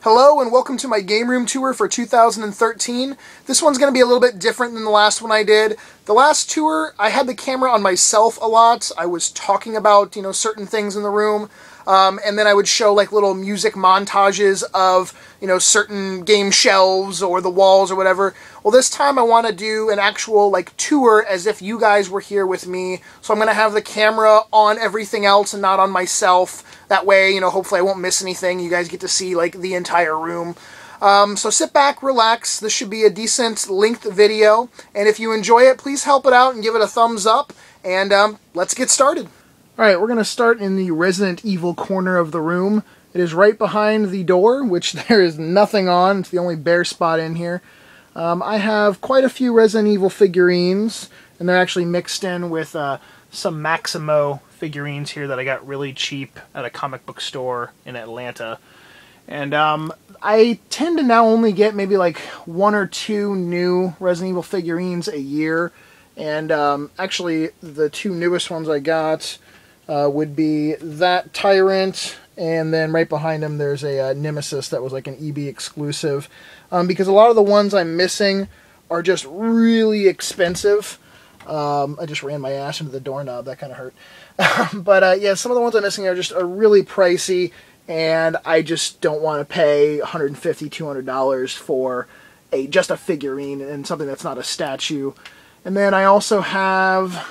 Hello and welcome to my game room tour for 2013. This one's going to be a little bit different than the last one I did. The last tour, I had the camera on myself a lot. I was talking about, certain things in the room. And then I would show like little music montages of, certain game shelves or the walls or whatever. Well, this time I want to do an actual tour as if you guys were here with me. So I'm going to have the camera on everything else and not on myself. That way, hopefully I won't miss anything. You guys get to see the entire room. So sit back, relax. This should be a decent length video. And if you enjoy it, please help it out and give it a thumbs up. And let's get started. Alright, we're going to start in the Resident Evil corner of the room. It is right behind the door, which there is nothing on. It's the only bare spot in here. I have quite a few Resident Evil figurines, and they're actually mixed in with some Maximo figurines here that I got really cheap at a comic book store in Atlanta. And I tend to now only get maybe one or two new Resident Evil figurines a year. And actually the two newest ones I got would be that Tyrant, and then right behind him there's a Nemesis that was an EB exclusive. Because a lot of the ones I'm missing are just really expensive. I just ran my ass into the doorknob, that kind of hurt. But yeah, some of the ones I'm missing are really pricey, and I just don't want to pay $150, $200 for just a figurine and something that's not a statue. And then I also have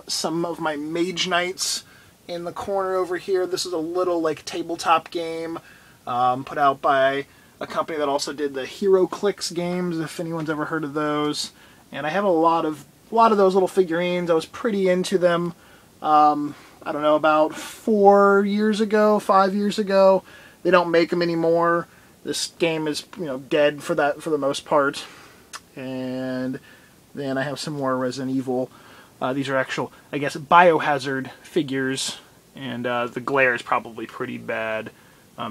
some of my Mage Knights in the corner over here. This is a little tabletop game put out by a company that also did the Hero Clicks games, if anyone's ever heard of those. And I have a lot of those little figurines. I was pretty into them, I don't know, about 4 years ago, 5 years ago. They don't make them anymore. This game is, dead for the most part. And then I have some more Resident Evil. These are actual, I guess, Biohazard figures, and the glare is probably pretty bad,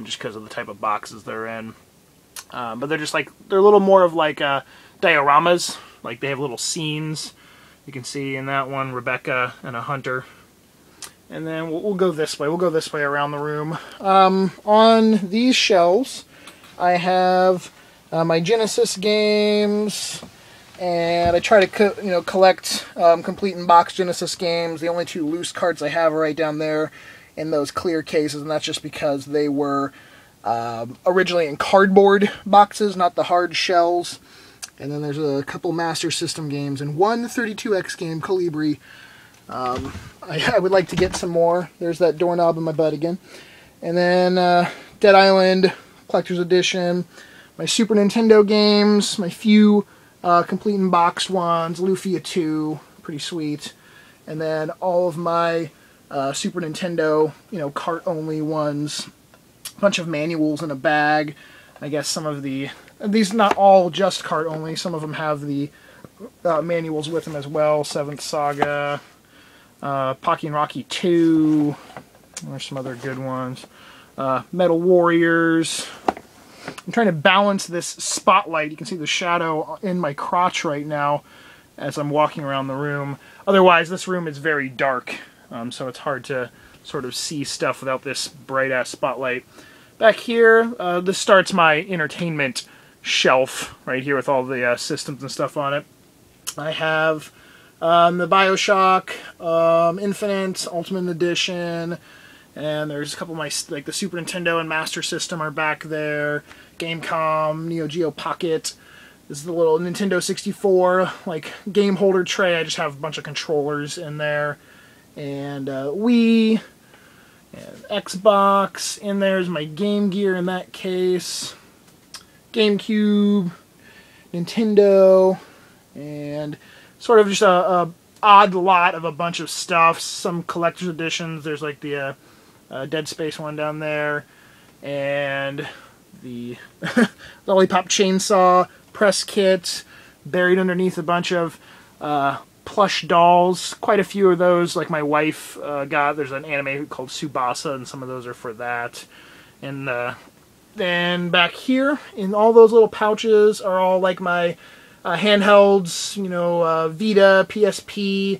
just because of the type of boxes they're in. But they're just they're a little more of dioramas. They have little scenes. You can see in that one, Rebecca and a hunter. And then we'll go this way. We'll go this way around the room. On these shelves, I have my Genesis games, and I try to collect complete and box Genesis games. The only two loose cards I have are right down there in those clear cases, and that's just because they were originally in cardboard boxes, not the hard shells. And then there's a couple Master System games and one 32X game, Colibri. I would like to get some more. There's that doorknob in my butt again. And then Dead Island Collector's Edition, my Super Nintendo games, my few complete and boxed ones, Lufia 2, pretty sweet. And then all of my Super Nintendo, cart-only ones, a bunch of manuals in a bag. I guess some of these not all just cart only, some of them have the manuals with them as well. 7th Saga, Pocky and Rocky 2, there's some other good ones. Metal Warriors. I'm trying to balance this spotlight. You can see the shadow in my crotch right now as I'm walking around the room. Otherwise, this room is very dark, so it's hard to sort of see stuff without this bright-ass spotlight. Back here, this starts my entertainment shelf right here with all the systems and stuff on it. I have the BioShock Infinite Ultimate Edition, and there's a couple of my, the Super Nintendo and Master System are back there. Gamecom, Neo Geo Pocket. This is the little Nintendo 64 game holder tray. I just have a bunch of controllers in there, and Wii. And Xbox, in there's my Game Gear in that case, GameCube, Nintendo, and sort of just a odd lot of a bunch of stuff. Some collector's editions. There's the Dead Space one down there, and the Lollipop Chainsaw press kit, buried underneath a bunch of plush dolls. Quite a few of those, my wife got. There's an anime called Tsubasa, and some of those are for that. And then back here, in all those little pouches, are all my handhelds, Vita, PSP,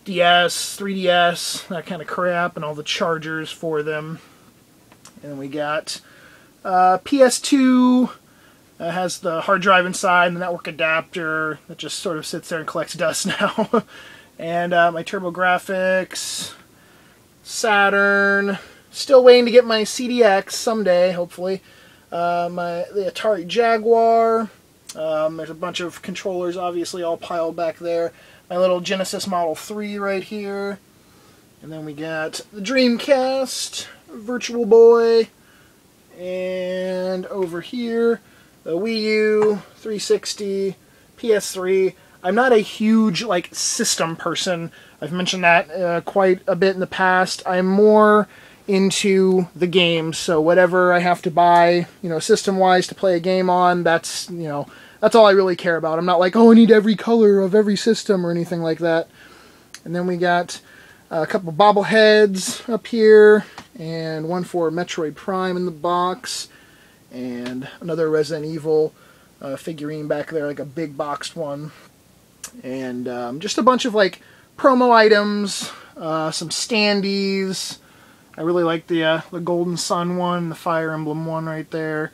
DS, 3DS, that kind of crap, and all the chargers for them. And then we got PS2 has the hard drive inside and the network adapter that just sort of sits there and collects dust now. And my TurboGrafx, Saturn, still waiting to get my CDX someday, hopefully. The Atari Jaguar, there's a bunch of controllers obviously all piled back there. My little Genesis Model 3 right here. And then we got the Dreamcast, Virtual Boy, and over here, the Wii U, 360, PS3. I'm not a huge system person. I've mentioned that quite a bit in the past. I'm more into the games, so whatever I have to buy, system-wise to play a game on, that's all I really care about. I'm not like, oh, I need every color of every system or anything like that. And then we got a couple bobbleheads up here, and one for Metroid Prime in the box, and another Resident Evil figurine back there, like a big boxed one. And just a bunch of promo items, some standees. I really like the Golden Sun one, the Fire Emblem one right there,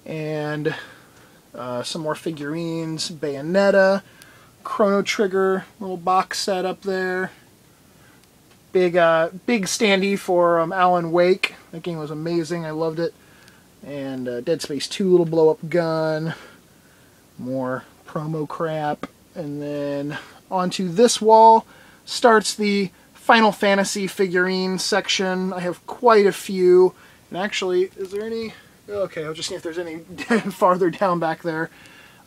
and some more figurines, Bayonetta, Chrono Trigger, little box set up there. Big standee for Alan Wake. That game was amazing. I loved it. And Dead Space 2 little blow-up gun. More promo crap. And then onto this wall starts the Final Fantasy figurine section. I have quite a few. And actually, is there any... Okay, I'll just see if there's any farther down back there.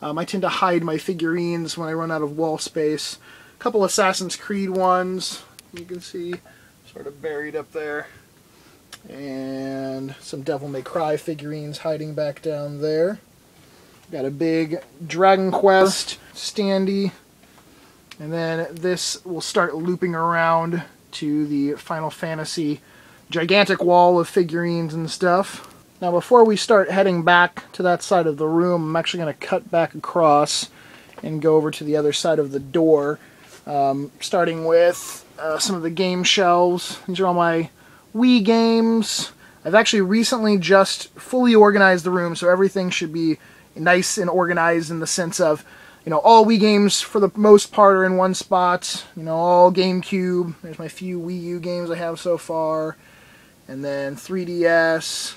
I tend to hide my figurines when I run out of wall space. A couple Assassin's Creed ones, you can see, sort of buried up there. And some Devil May Cry figurines hiding back down there. Got a big Dragon Quest standee. And then this will start looping around to the Final Fantasy gigantic wall of figurines and stuff. Now before we start heading back to that side of the room, I'm actually going to cut back across and go over to the other side of the door. Starting with some of the game shelves. These are all my Wii games. I've actually recently just fully organized the room, so everything should be nice and organized in the sense of, all Wii games for the most part are in one spot. All GameCube. There's my few Wii U games I have so far. And then 3DS.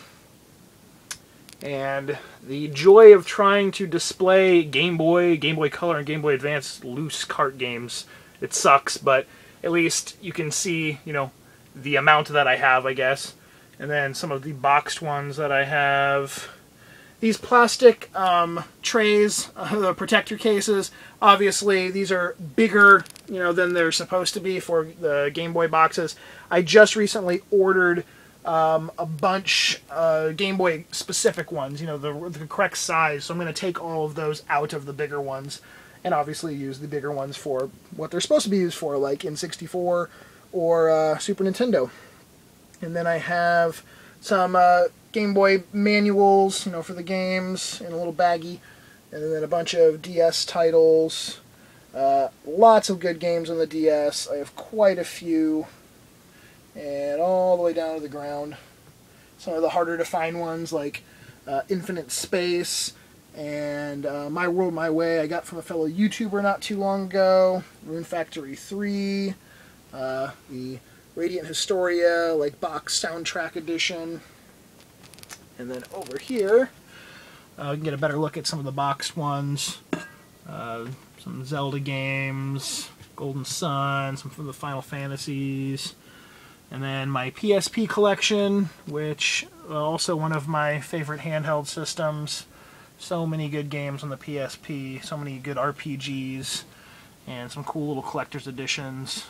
And the joy of trying to display Game Boy, Game Boy Color, and Game Boy Advance loose cart games. It sucks, but at least you can see, the amount that I have, I guess. And then some of the boxed ones that I have. These plastic trays, the protector cases, obviously these are bigger, than they're supposed to be for the Game Boy boxes. I just recently ordered a bunch Game Boy specific ones, the correct size. So I'm going to take all of those out of the bigger ones and obviously use the bigger ones for what they're supposed to be used for, like N64 or Super Nintendo. And then I have some Game Boy manuals, for the games in a little baggie. And then a bunch of DS titles. Lots of good games on the DS. I have quite a few. And all the way down to the ground. Some of the harder to find ones like Infinite Space and My World, My Way I got from a fellow YouTuber not too long ago. Rune Factory 3. The Radiant Historia box soundtrack edition. And then over here, we can get a better look at some of the boxed ones. Some Zelda games, Golden Sun, some from the Final Fantasies. And then my PSP collection, which also one of my favorite handheld systems. So many good games on the PSP, so many good RPGs, and some cool little collector's editions.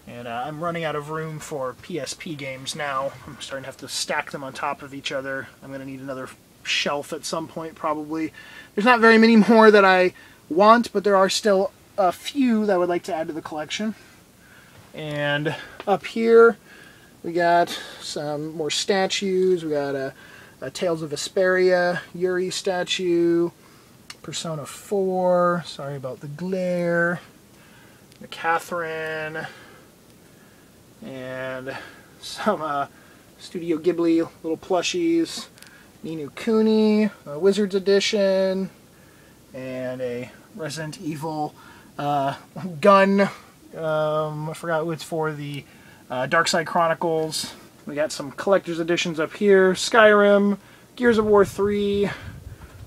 And I'm running out of room for PSP games now. I'm starting to have to stack them on top of each other. I'm going to need another shelf at some point, probably. There's not very many more that I want, but there are still a few that I would like to add to the collection. And up here, we got some more statues. We got a Tales of Vesperia Yuri statue, Persona 4, sorry about the glare, the Catherine, and some Studio Ghibli little plushies, Ni no Kuni, a Wizards Edition, and a Resident Evil gun. I forgot what it's for, the Dark Side Chronicles. We got some collector's editions up here. Skyrim, Gears of War 3,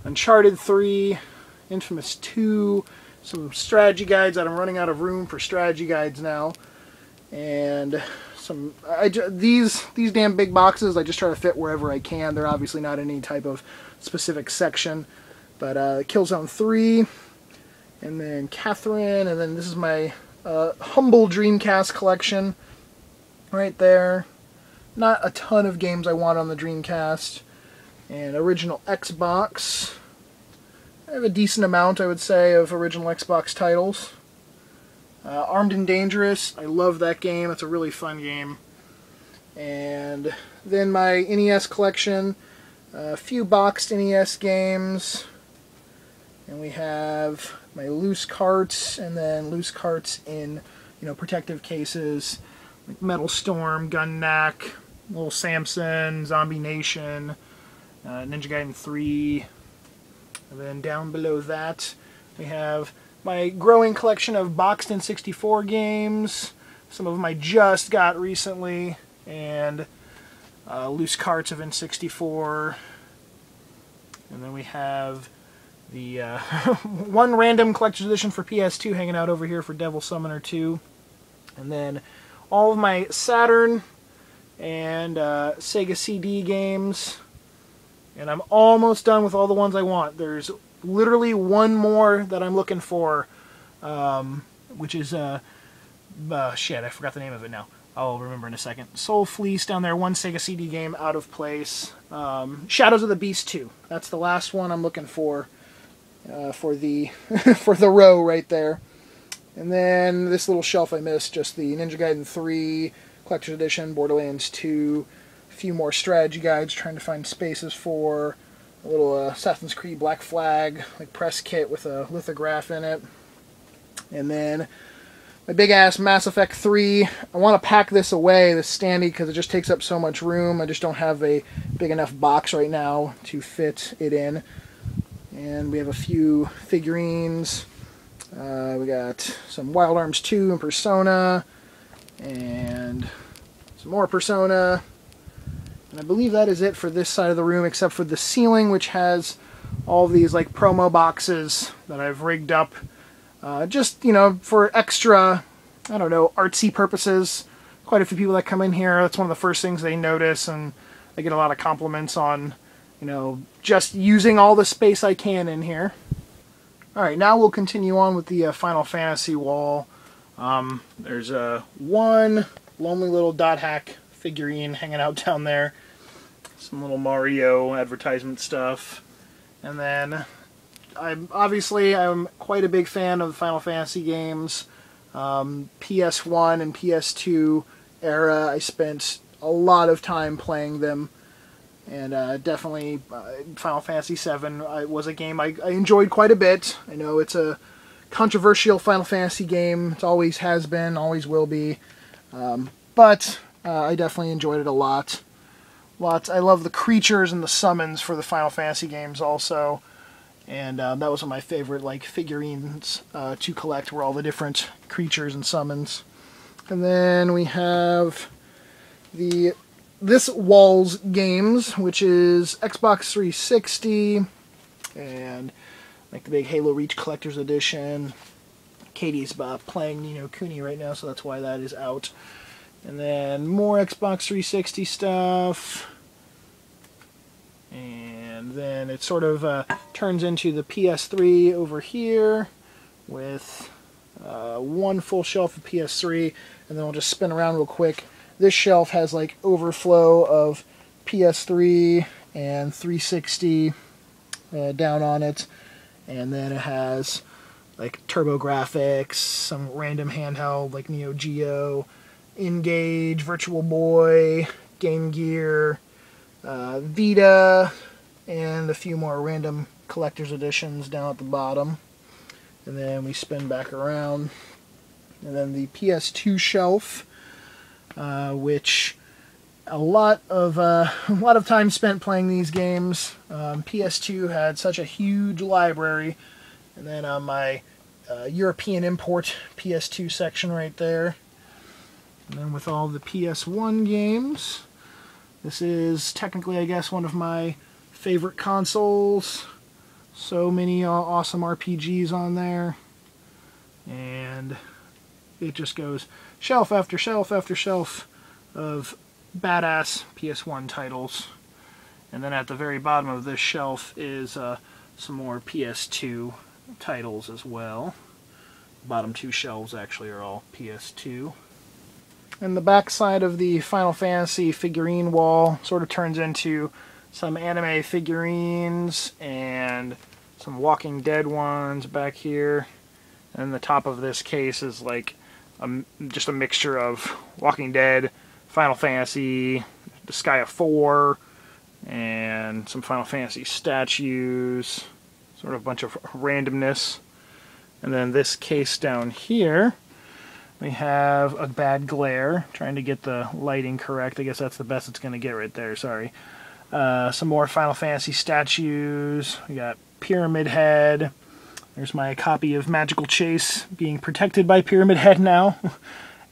Uncharted 3, Infamous 2, some strategy guides. I'm running out of room for strategy guides now. And some these damn big boxes, I just try to fit wherever I can. They're obviously not in any type of specific section. But Killzone 3, and then Catherine, and then this is my humble Dreamcast collection right there. Not a ton of games I want on the Dreamcast. And original Xbox. I have a decent amount, I would say, of original Xbox titles. Armed and Dangerous, I love that game. It's a really fun game. And then my NES collection, a few boxed NES games. And we have my loose carts, and then loose carts in, protective cases, like Metal Storm, Gun Knack, Little Samson, Zombie Nation, Ninja Gaiden 3. And then down below that, we have my growing collection of boxed N64 games. Some of them I just got recently, and loose carts of N64. And then we have the one random collector's edition for PS2 hanging out over here for Devil Summoner 2. And then all of my Saturn and Sega CD games. And I'm almost done with all the ones I want. There's literally one more that I'm looking for, which is, shit, I forgot the name of it now. I'll remember in a second. Soul Fleece down there, one Sega CD game out of place. Shadows of the Beast 2. That's the last one I'm looking for the for the row right there. And then this little shelf I missed, just the Ninja Gaiden 3 Collector's Edition, Borderlands 2, a few more strategy guides, trying to find spaces for a little Assassin's Creed Black Flag, like press kit with a lithograph in it. And then my big-ass Mass Effect 3. I want to pack this away, this standee, because it just takes up so much room. I just don't have a big enough box right now to fit it in. And we have a few figurines. We got some Wild Arms 2 and Persona. And some more Persona. And I believe that is it for this side of the room, except for the ceiling, which has all these like promo boxes that I've rigged up. Just, for extra, I don't know, artsy purposes. Quite a few people that come in here, that's one of the first things they notice, and I get a lot of compliments on, just using all the space I can in here. Alright, now we'll continue on with the Final Fantasy wall. There's one lonely little dot hack figurine hanging out down there. Some little Mario advertisement stuff. And then I'm quite a big fan of the Final Fantasy games. PS1 and PS2 era, I spent a lot of time playing them. And definitely Final Fantasy VII was a game I enjoyed quite a bit. I know it's a controversial Final Fantasy game. It always has been, always will be. But I definitely enjoyed it a lot. I love the creatures and the summons for the Final Fantasy games also. And that was one of my favorite figurines to collect, were all the different creatures and summons. And then we have this wall's games, which is Xbox 360 and the big Halo Reach Collector's Edition. Katie's playing Ni no Kuni right now, so that's why that is out. And then more Xbox 360 stuff. And then it sort of turns into the PS3 over here with one full shelf of PS3. And then we'll just spin around real quick. This shelf has overflow of PS3 and 360 down on it. And then it has TurboGrafx, some random handheld like Neo Geo, Engage, Virtual Boy, Game Gear, Vita, and a few more random collector's editions down at the bottom. And then we spin back around. And then the PS2 shelf, which a lot of time spent playing these games. PS2 had such a huge library, and then on my European import PS2 section right there. And then with all the PS1 games, this is technically, I guess, one of my favorite consoles. So many awesome RPGs on there. And it just goes shelf after shelf after shelf of badass PS1 titles. And then at the very bottom of this shelf is some more PS2 titles as well. The bottom two shelves actually are all PS2. And the back side of the Final Fantasy figurine wall sort of turns into some anime figurines and some Walking Dead ones back here. And the top of this case is like just a mixture of Walking Dead, Final Fantasy, Disgaea 4, and some Final Fantasy statues. Sort of a bunch of randomness. And then this case down here, we have a bad glare. Trying to get the lighting correct. I guess that's the best it's going to get right there, sorry. Some more Final Fantasy statues. We got Pyramid Head. There's my copy of Magical Chase being protected by Pyramid Head now.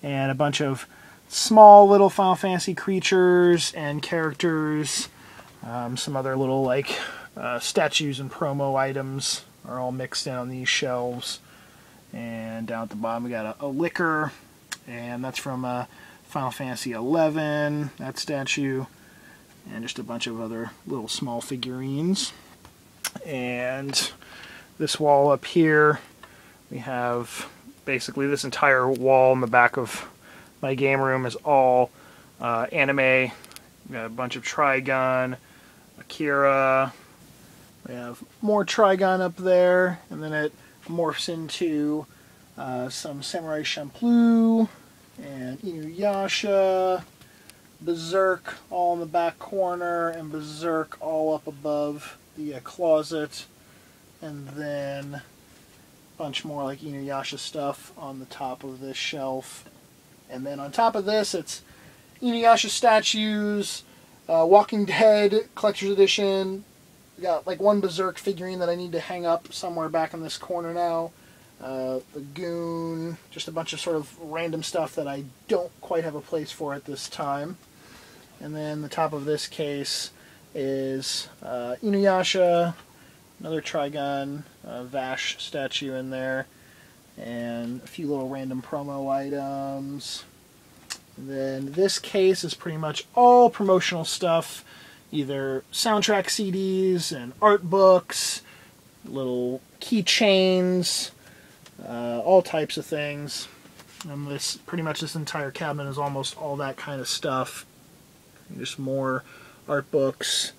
And a bunch of small little Final Fantasy creatures and characters. Some other little like statues and promo items are all mixed in on these shelves. And down at the bottom we got a liquor, and that's from Final Fantasy 11, that statue, and just a bunch of other little small figurines. And this wall up here, we have basically this entire wall in the back of my game room is all anime. We got a bunch of Trigun, Akira. We have more Trigun up there, and then it morphs into some Samurai Champloo and Inuyasha, Berserk all in the back corner, and Berserk all up above the closet, and then a bunch more like Inuyasha stuff on the top of this shelf. And then on top of this, it's Inuyasha statues, Walking Dead Collector's Edition. We got like one Berserk figurine that I need to hang up somewhere back in this corner now. The Goon, just a bunch of sort of random stuff that I don't quite have a place for at this time. And then the top of this case is Inuyasha, another Trigun, Vash statue in there, and a few little random promo items. And then this case is pretty much all promotional stuff, either soundtrack CDs and art books, little keychains, all types of things. And this, pretty much this entire cabinet is almost all that kind of stuff. Just more art books,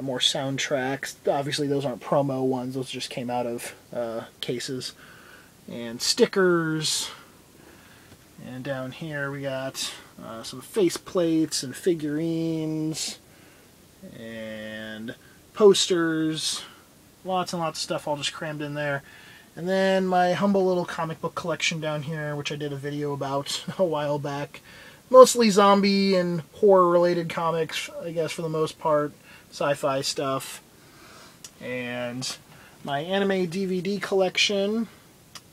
more soundtracks. Obviously those aren't promo ones, those just came out of cases. And stickers. And down here we got some face plates and figurines and posters. Lots and lots of stuff all just crammed in there. And then my humble little comic book collection down here, which I did a video about a while back. Mostly zombie and horror related comics, I guess, for the most part. Sci-fi stuff. And my anime DVD collection,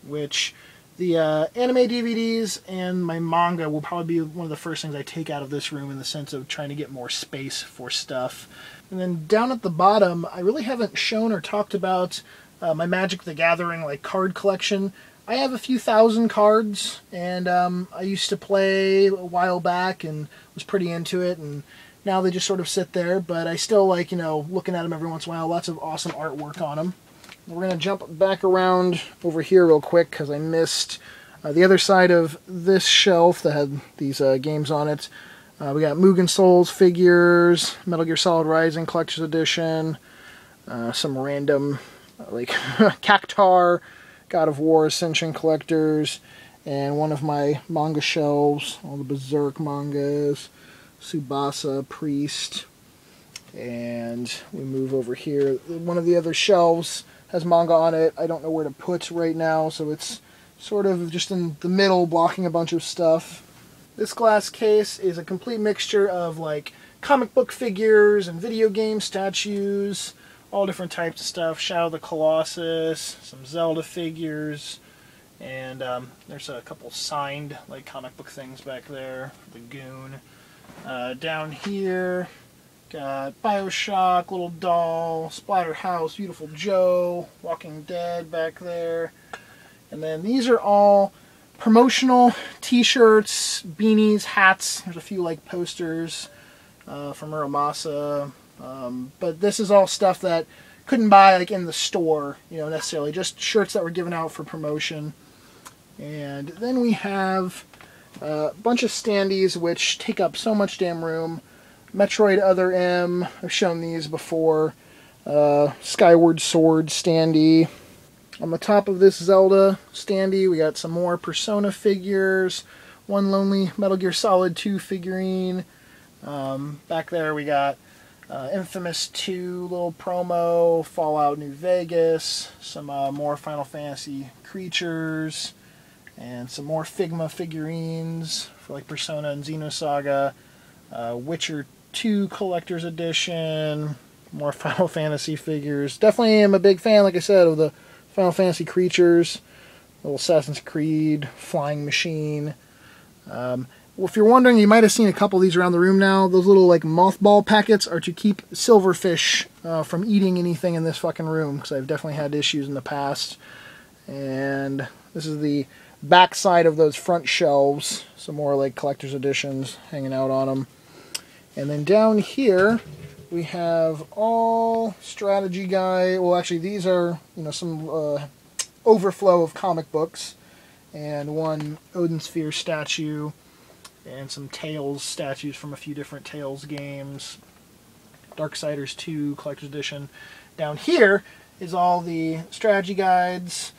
which the anime DVDs and my manga will probably be one of the first things I take out of this room in the sense of trying to get more space for stuff. And then down at the bottom, I really haven't shown or talked about my Magic the Gathering like card collection. I have a few thousand cards, and I used to play a while back and was pretty into it, and now they just sort of sit there, but I still like, you know, looking at them every once in a while. Lots of awesome artwork on them. We're going to jump back around over here real quick because I missed the other side of this shelf that had these games on it. We got Mugen Souls figures, Metal Gear Solid Rising Collector's Edition, some random like Cactar, God of War Ascension collectors, and one of my manga shelves, all the Berserk mangas, Tsubasa, Priest, and we move over here. One of the other shelves has manga on it. I don't know where to put right now, so it's sort of just in the middle, blocking a bunch of stuff. This glass case is a complete mixture of like comic book figures and video game statues, all different types of stuff. Shadow of the Colossus, some Zelda figures, and there's a couple signed like comic book things back there. The Goon. Down here, got Bioshock, Little Doll, Splatterhouse, Beautiful Joe, Walking Dead back there. And then these are all promotional t-shirts, beanies, hats. There's a few like posters from Muramasa. But this is all stuff that couldn't buy like in the store, you know, necessarily. Just shirts that were given out for promotion. And then we have a bunch of standees which take up so much damn room. Metroid Other M, I've shown these before. Skyward Sword standee. On the top of this Zelda standee, we got some more Persona figures. One lonely Metal Gear Solid 2 figurine. Back there we got Infamous 2 little promo, Fallout New Vegas, some more Final Fantasy creatures, and some more Figma figurines for like Persona and Xenosaga. Witcher 2 Collector's Edition, more Final Fantasy figures. Definitely am a big fan, like I said, of the Final Fantasy creatures. Little Assassin's Creed, Flying Machine. Well, if you're wondering, you might have seen a couple of these around the room now. Those little like mothball packets are to keep silverfish from eating anything in this fucking room, because I've definitely had issues in the past. And this is the back side of those front shelves. Some more like collector's editions hanging out on them. And then down here we have all strategy guide. Well, actually these are, you know, some overflow of comic books, and one Odin Sphere statue, and some Tales statues from a few different Tales games. Darksiders 2 Collector's Edition. Down here is all the strategy guides.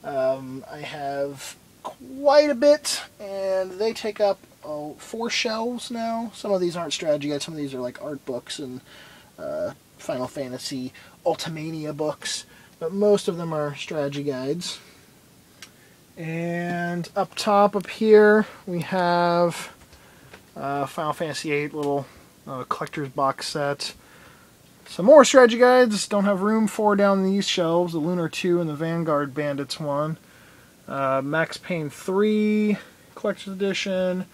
I have quite a bit, and they take up 4 shelves now. Some of these aren't strategy guides, some of these are like art books and Final Fantasy Ultimania books, but most of them are strategy guides. And up top, up here, we have Final Fantasy VIII little collector's box set. Some more strategy guides. Don't have room for down these shelves. The Lunar 2 and the Vanguard Bandits one. Max Payne 3 Collector's Edition.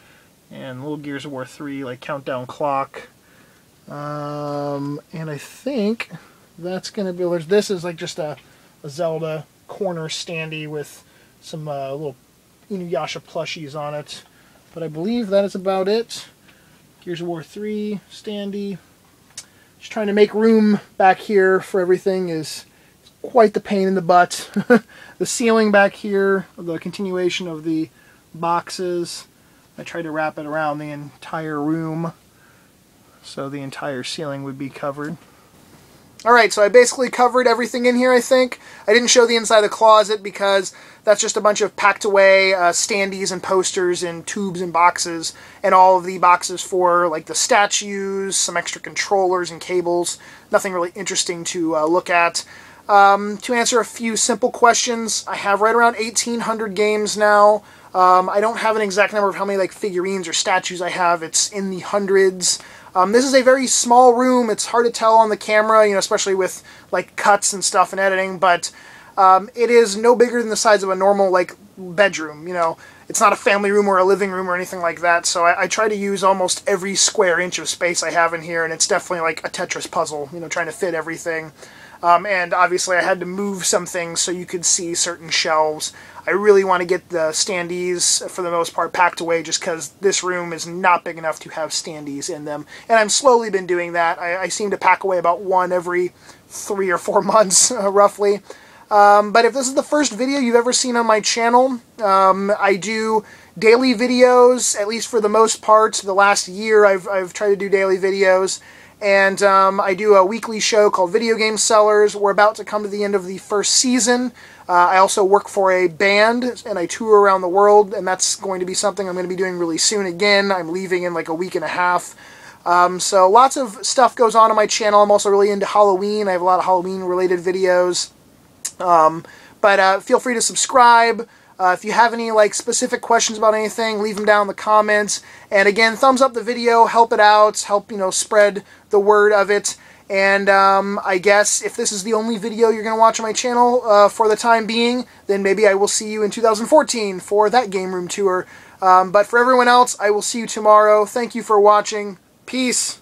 And Little Gears of War 3 like countdown clock. And I think that's going to be... This is like just a Zelda corner standee with some little Inuyasha plushies on it. But I believe that is about it. Gears of War 3 standee. Just trying to make room back here for everything is quite the pain in the butt. The ceiling back here, the continuation of the boxes, I tried to wrap it around the entire room so the entire ceiling would be covered. Alright, so I basically covered everything in here, I think. I didn't show the inside of the closet because that's just a bunch of packed away standees and posters and tubes and boxes, and all of the boxes for like the statues, some extra controllers and cables. Nothing really interesting to look at. To answer a few simple questions, I have right around 1,800 games now. I don't have an exact number of how many like figurines or statues I have. It's in the hundreds. This is a very small room. It's hard to tell on the camera, you know, especially with like cuts and stuff and editing, but it is no bigger than the size of a normal like bedroom, you know. It's not a family room or a living room or anything like that, so I try to use almost every square inch of space I have in here, and it's definitely like a Tetris puzzle, you know, trying to fit everything. And obviously I had to move some things so you could see certain shelves. I really want to get the standees, for the most part, packed away just because this room is not big enough to have standees in them. And I've slowly been doing that. I seem to pack away about one every 3 or 4 months, roughly. But if this is the first video you've ever seen on my channel, I do daily videos, at least for the most part. The last year I've tried to do daily videos. And I do a weekly show called Video Game Sellers. We're about to come to the end of the first season. I also work for a band, and I tour around the world, and that's going to be something I'm going to be doing really soon again. I'm leaving in like a week and a half. So lots of stuff goes on my channel. I'm also really into Halloween. I have a lot of Halloween-related videos. But feel free to subscribe. If you have any like specific questions about anything, leave them down in the comments. And again, thumbs up the video, help it out, help, you know, spread the word of it. And I guess if this is the only video you're going to watch on my channel for the time being, then maybe I will see you in 2014 for that game room tour. But for everyone else, I will see you tomorrow. Thank you for watching. Peace.